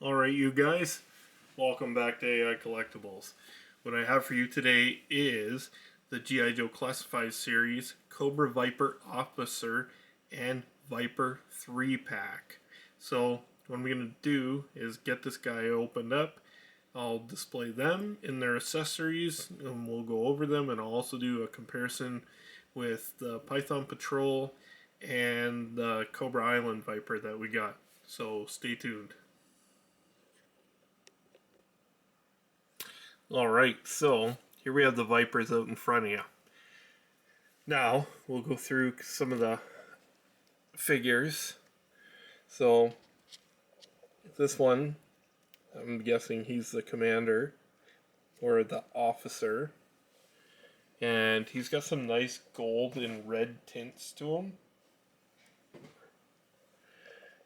Alright, you guys, welcome back to AI Collectibles. What I have for you today is the G.I. Joe Classified series Cobra Viper Officer and Viper 3-pack. So, what I'm going to do is get this guy opened up. I'll display them in their accessories and we'll go over them, and I'll also do a comparison with the Python Patrol and the Cobra Island Viper that we got. So, stay tuned. Alright, so here we have the Vipers out in front of you. Now, we'll go through some of the figures. So, this one, I'm guessing he's the commander, or the officer. And he's got some nice gold and red tints to him.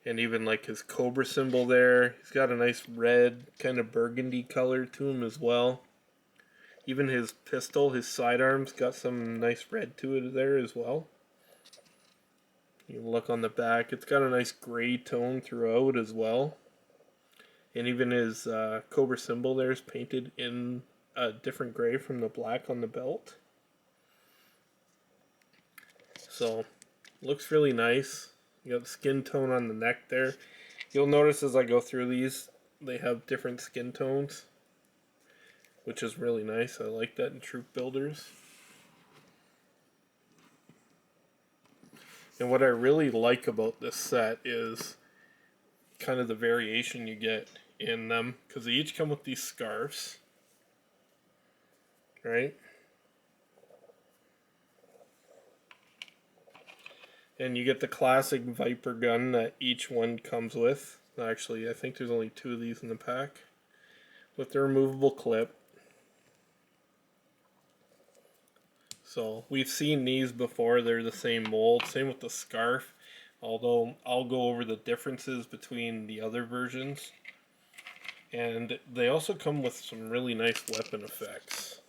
And even like his Cobra symbol there. He's got a nice red, kind of burgundy color to him as well. Even his pistol, his sidearms, got some nice red to it there as well. You can look on the back, it's got a nice gray tone throughout as well. And even his Cobra symbol there is painted in a different gray from the black on the belt. So, looks really nice. You got the skin tone on the neck there. You'll notice as I go through these, they have different skin tones, which is really nice. I like that in troop builders. And what I really like about this set is kind of the variation you get in them, because they each come with these scarves, right? And you get the classic Viper gun that each one comes with. Actually, I think there's only 2 of these in the pack, with the removable clip. So we've seen these before, they're the same mold, same with the scarf, although I'll go over the differences between the other versions. And they also come with some really nice weapon effects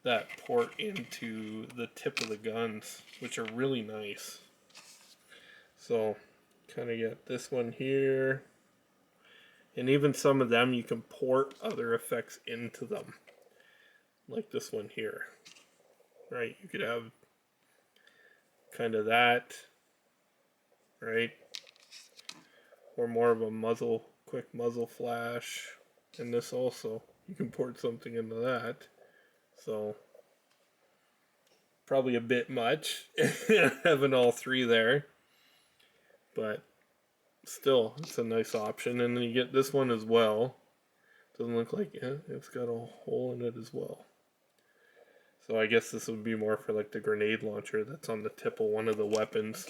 that port into the tip of the guns, which are really nice. So, kind of get this one here, and even some of them you can port other effects into them, like this one here, right? You could have kind of that, right? Or more of a muzzle, quick muzzle flash, and this also, you can port something into that. So, probably a bit much having all 3 there, but still, it's a nice option. And then you get this one as well. Doesn't look like it. It's got a hole in it as well. So I guess this would be more for like the grenade launcher that's on the tip of one of the weapons.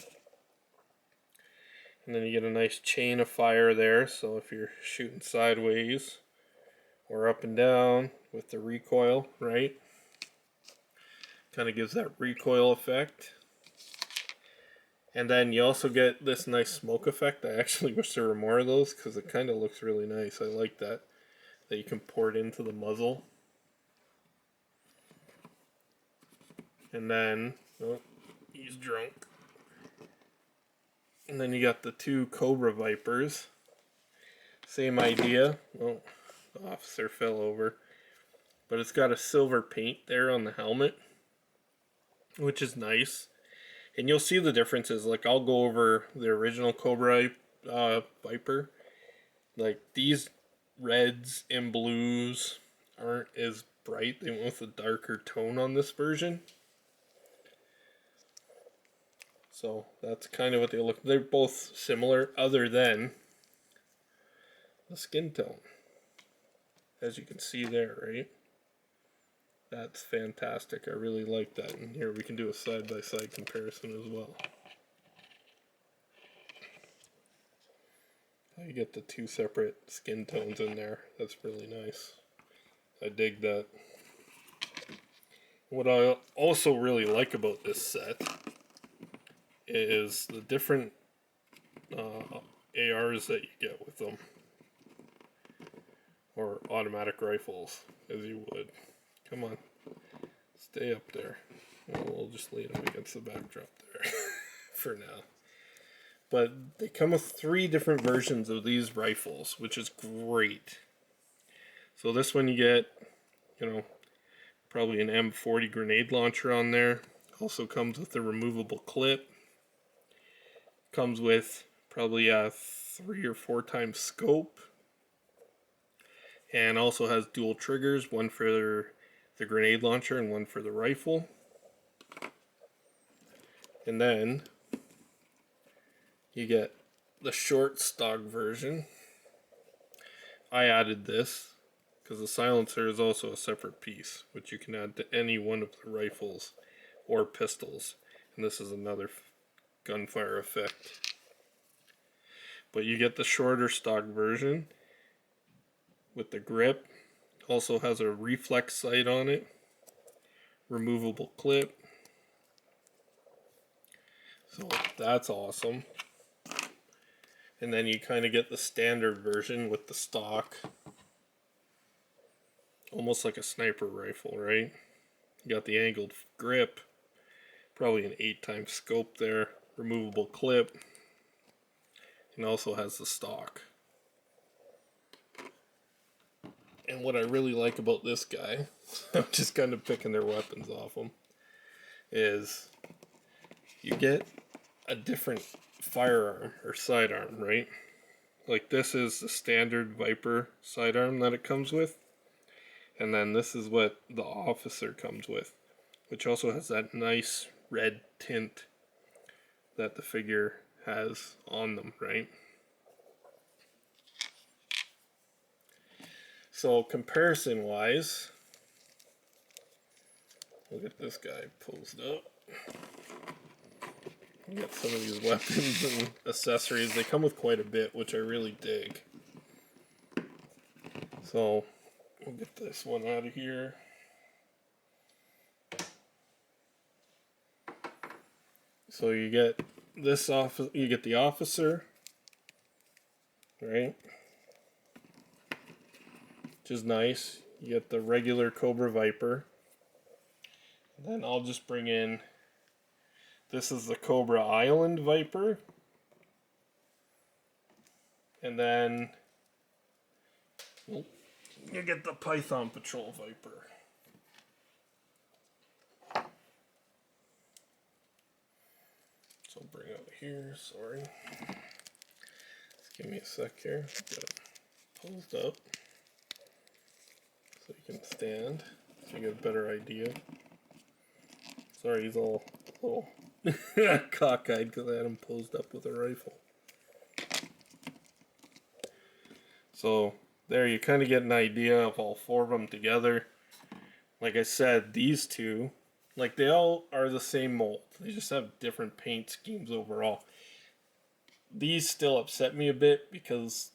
And then you get a nice chain of fire there, so if you're shooting sideways or up and down with the recoil, right? Kind of gives that recoil effect. And then you also get this nice smoke effect. I actually wish there were more of those, because it kind of looks really nice. I like that you can pour it into the muzzle. And then, oh, he's drunk. And then you got the 2 Cobra Vipers. Same idea. Oh, the officer fell over. But it's got a silver paint there on the helmet, which is nice. And you'll see the differences. Like, I'll go over the original Cobra Viper. Like, these reds and blues aren't as bright. They went with a darker tone on this version. So, that's kind of what they look. They're both similar, other than the skin tone. As you can see there, right? That's fantastic. I really like that. And here we can do a side-by-side comparison as well. You get the 2 separate skin tones in there. That's really nice. I dig that. What I also really like about this set is the different ARs that you get with them. Or automatic rifles, as you would. Come on. Stay up there. Well, we'll just lean them against the backdrop there for now. But they come with 3 different versions of these rifles, which is great. So this one you get, you know, probably an M40 grenade launcher on there. Also comes with a removable clip. Comes with probably a 3 or 4 times scope. And also has dual triggers, one for the grenade launcher and one for the rifle. And then you get the short stock version. I added this because the silencer is also a separate piece, which you can add to any one of the rifles or pistols. And this is another gunfire effect. But you get the shorter stock version with the grip. Also has a reflex sight on it. Removable clip. So that's awesome. And then you kind of get the standard version with the stock. Almost like a sniper rifle, right? You got the angled grip. Probably an 8 times scope there. Removable clip. And also has the stock. And what I really like about this guy, I'm just kind of picking their weapons off them, is you get a different firearm or sidearm, right? Like this is the standard Viper sidearm that it comes with. And then this is what the officer comes with, which also has that nice red tint that the figure has on them, right? So comparison wise, look at this guy posed up. You got some of these weapons and accessories. They come with quite a bit, which I really dig. So we'll get this one out of here. So you get this you get the officer, right? Which is nice. You get the regular Cobra Viper. And then I'll just bring in, this is the Cobra Island Viper. And then you get the Python Patrol Viper. So I'll bring it out here, sorry. Just give me a sec here. Get it posed up so you can stand, so you get a better idea. Sorry, he's all cockeyed because I had him posed up with a rifle. So there you kind of get an idea of all 4 of them together. Like I said, these two, like they all are the same mold. They just have different paint schemes overall. These still upset me a bit because,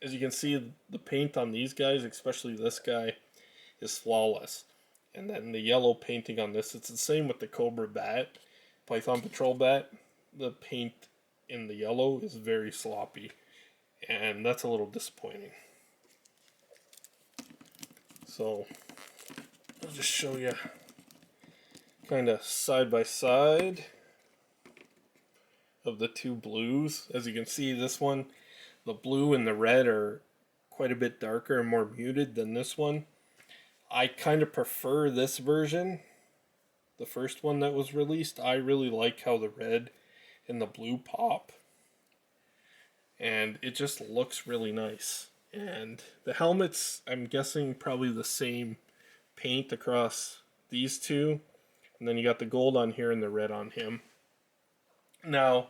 as you can see, the paint on these guys, especially this guy, is flawless. And then the yellow painting on this, it's the same with the Cobra Bat, Python Patrol Bat. The paint in the yellow is very sloppy, and that's a little disappointing. So I'll just show you kind of side by side of the 2 blues. As you can see, this one, the blue and the red are quite a bit darker and more muted than this one. I kind of prefer this version, the first one that was released. I really like how the red and the blue pop, and it just looks really nice. And the helmets, I'm guessing probably the same paint across these 2, and then you got the gold on here and the red on him. Now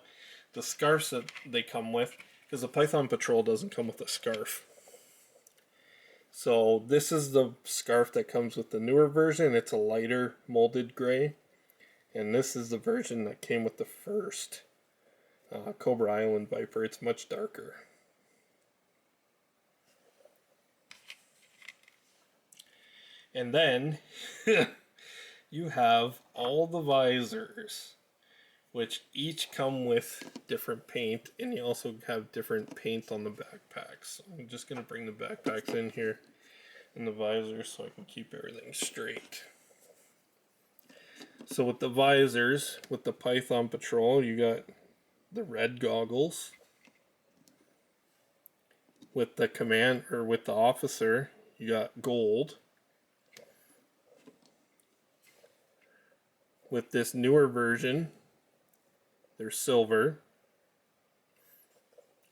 the scarves that they come with, because the Python Patrol doesn't come with a scarf. So this is the scarf that comes with the newer version. It's a lighter molded gray. And this is the version that came with the first Cobra Island Viper. It's much darker. And then you have all the visors, which each come with different paint, and you also have different paint on the backpacks. So I'm just going to bring the backpacks in here and the visors so I can keep everything straight. So with the visors, with the Python Patrol, you got the red goggles. With the command, or with the officer, you got gold. With this newer version, they're silver.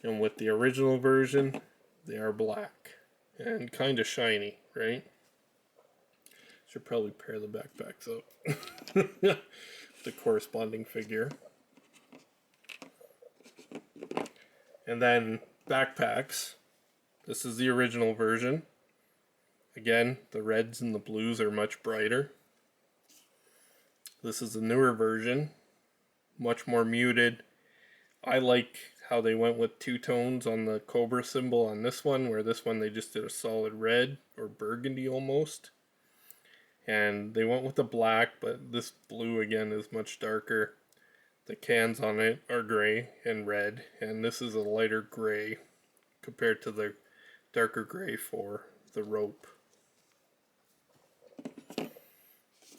And with the original version, they are black. And kind of shiny, right? Should probably pair the backpacks up. The corresponding figure. And then backpacks. This is the original version. Again, the reds and the blues are much brighter. This is the newer version. Much more muted. I like how they went with two tones on the Cobra symbol on this one, where this one they just did a solid red or burgundy almost. And they went with the black, but this blue again is much darker. The cans on it are gray and red, and this is a lighter gray compared to the darker gray for the rope.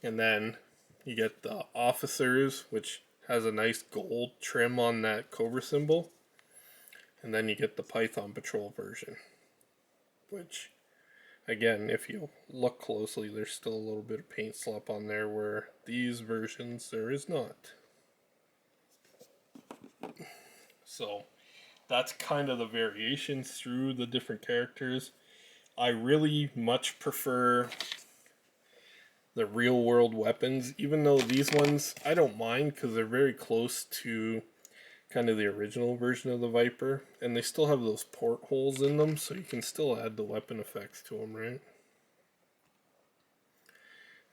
And then you get the officers, which has a nice gold trim on that Cobra symbol. And then you get the Python Patrol version, which, again, if you look closely, there's still a little bit of paint slop on there, where these versions there is not. So that's kind of the variations through the different characters. I really much prefer the real world weapons, even though these ones I don't mind because they're very close to kind of the original version of the Viper, and they still have those portholes in them, so you can still add the weapon effects to them, right?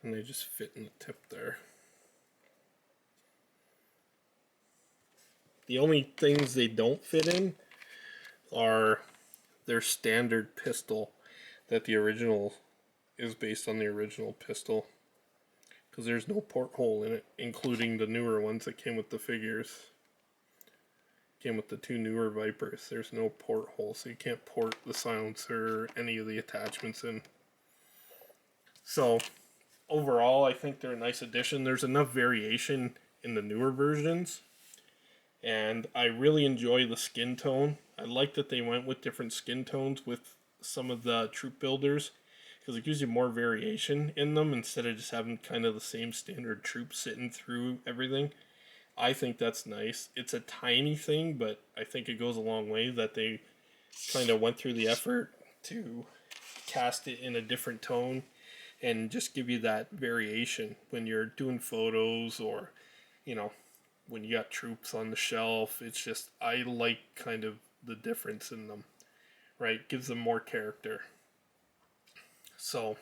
And they just fit in the tip there. The only things they don't fit in are their standard pistol, that the original is based on the original pistol, because there's no porthole in it, including the newer ones that came with the figures. Came with the two newer Vipers. There's no porthole, so you can't port the silencer or any of the attachments in. So overall, I think they're a nice addition. There's enough variation in the newer versions, and I really enjoy the skin tone. I like that they went with different skin tones with some of the troop builders, because it gives you more variation in them instead of just having kind of the same standard troops sitting through everything. I think that's nice. It's a tiny thing, but I think it goes a long way that they kind of went through the effort to cast it in a different tone and just give you that variation when you're doing photos, or, you know, when you got troops on the shelf. It's just, I like kind of the difference in them, right? Gives them more character. So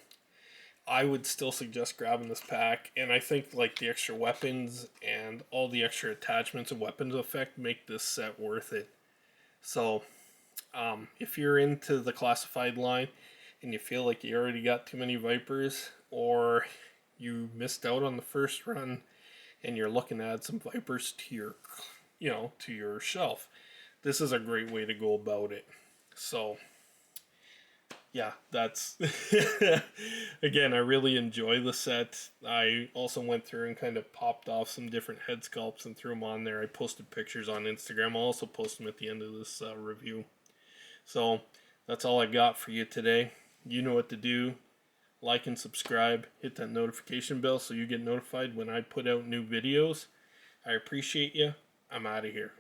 I would still suggest grabbing this pack, and I think like the extra weapons and all the extra attachments and weapons effect make this set worth it. So if you're into the classified line and you feel like you already got too many Vipers, or you missed out on the first run and you're looking to add some Vipers to your, to your shelf, this is a great way to go about it. So yeah, that's again, I really enjoy the set. I also went through and kind of popped off some different head sculpts and threw them on there. I posted pictures on Instagram. I'll also post them at the end of this review. So that's all I got for you today. You know what to do. Like and subscribe. Hit that notification bell so you get notified when I put out new videos. I appreciate you. I'm out of here.